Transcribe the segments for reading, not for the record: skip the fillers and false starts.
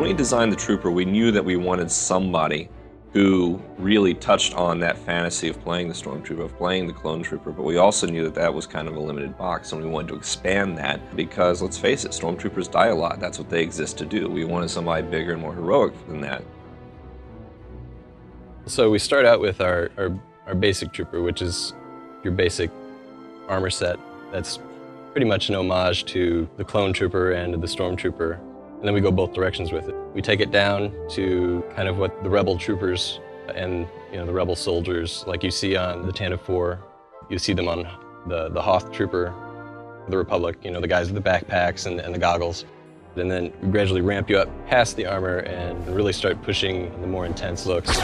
we designed the trooper, we knew that we wanted somebody who really touched on that fantasy of playing the stormtrooper, of playing the clone trooper, but we also knew that that was kind of a limited box, and we wanted to expand that because, let's face it, stormtroopers die a lot. That's what they exist to do. We wanted somebody bigger and more heroic than that. So we start out with our basic trooper, which is your basic armor set. That's pretty much an homage to the clone trooper and the stormtrooper. And then we go both directions with it. We take it down to kind of what the rebel troopers and the rebel soldiers, like you see on the Tantive 4, you see them on the Hoth trooper, the Republic, the guys with the backpacks and the goggles. And then we gradually ramp you up past the armor and really start pushing the more intense looks.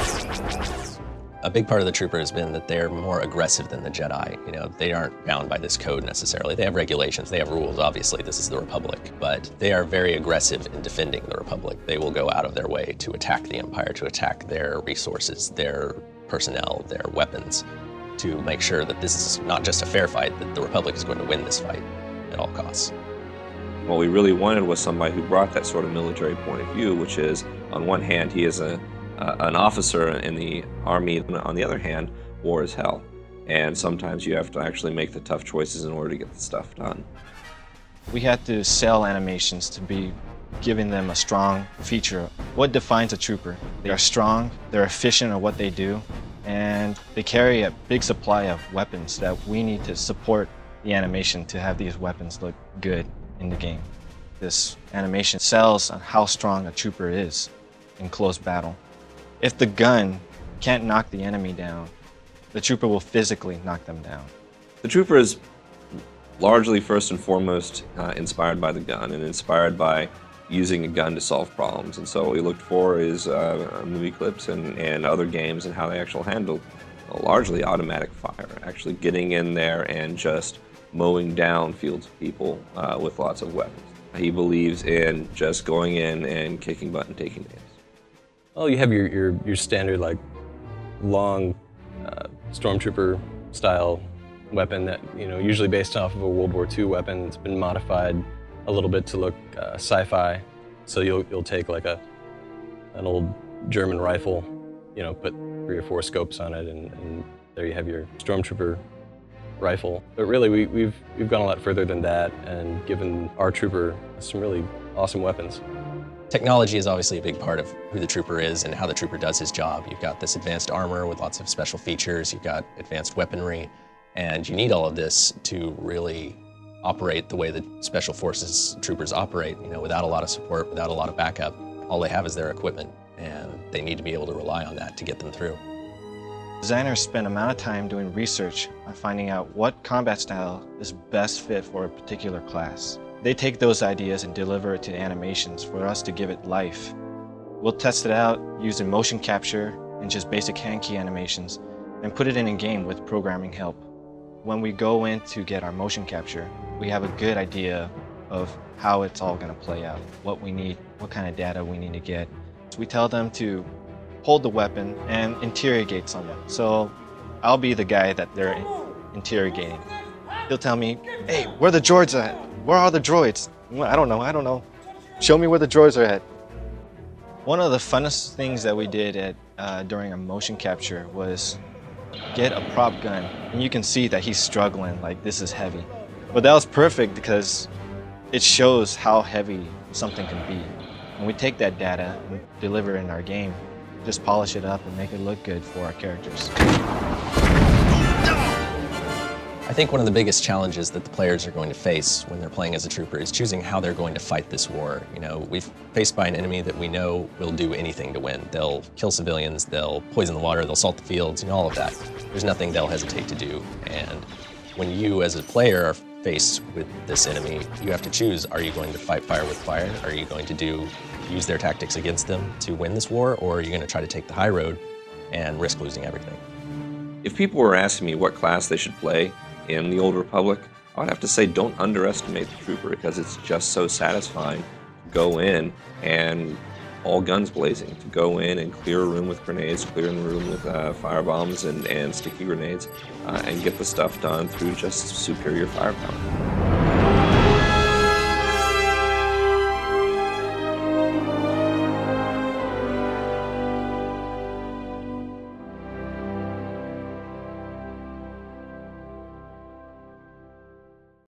A big part of the trooper has been that they're more aggressive than the Jedi. They aren't bound by this code necessarily. They have regulations, they have rules, obviously, this is the Republic, but they are very aggressive in defending the Republic. They will go out of their way to attack the Empire, to attack their resources, their personnel, their weapons, to make sure that this is not just a fair fight, that the Republic is going to win this fight at all costs. What we really wanted was somebody who brought that sort of military point of view, which is, on one hand, he is an officer in the army. On the other hand, war is hell. And sometimes you have to actually make the tough choices in order to get the stuff done. We had to sell animations to be giving them a strong feature. What defines a trooper? They are strong, they're efficient at what they do, and they carry a big supply of weapons that we need to support the animation to have these weapons look good in the game. This animation sells on how strong a trooper is in close battle. If the gun can't knock the enemy down, the trooper will physically knock them down. The trooper is largely, first and foremost, inspired by the gun and inspired by using a gun to solve problems. And so what we looked for is movie clips and other games and how they actually handle largely automatic fire, actually getting in there and just mowing down fields of people with lots of weapons. He believes in just going in and kicking butt and taking names. Well, you have your standard, like, long stormtrooper style weapon that, usually based off of a World War II weapon. It's been modified a little bit to look sci-fi. So you'll take like an old German rifle, put 3 or 4 scopes on it, and there you have your stormtrooper rifle. But really, we've gone a lot further than that and given our trooper some really awesome weapons. Technology is obviously a big part of who the trooper is and how the trooper does his job. You've got this advanced armor with lots of special features, you've got advanced weaponry, and you need all of this to really operate the way that Special Forces troopers operate. Without a lot of support, without a lot of backup, all they have is their equipment, and they need to be able to rely on that to get them through. Designers spend an amount of time doing research on finding out what combat style is best fit for a particular class. They take those ideas and deliver it to animations for us to give it life. We'll test it out using motion capture and just basic hand key animations and put it in a game with programming help. When we go in to get our motion capture, we have a good idea of how it's all going to play out, what we need, what kind of data we need to get. So we tell them to hold the weapon and interrogate someone. So I'll be the guy that they're interrogating. He'll tell me, hey, where are the droids at? Where are the droids? Well, I don't know. Show me where the droids are at. One of the funnest things that we did during a motion capture was get a prop gun. And you can see that he's struggling, like this is heavy. But that was perfect because it shows how heavy something can be. And we take that data and deliver it in our game, just polish it up and make it look good for our characters. I think one of the biggest challenges that the players are going to face when they're playing as a trooper is choosing how they're going to fight this war. We've faced by an enemy that we know will do anything to win. They'll kill civilians, they'll poison the water, they'll salt the fields, all of that. There's nothing they'll hesitate to do. And when you as a player are faced with this enemy, you have to choose, are you going to fight fire with fire? Are you going to use their tactics against them to win this war? Or are you going to try to take the high road and risk losing everything? If people were asking me what class they should play in the Old Republic, I would have to say don't underestimate the trooper, because it's just so satisfying to go in and all guns blazing, to go in and clear a room with grenades, clear a room with fire bombs and sticky grenades, and get the stuff done through just superior firepower.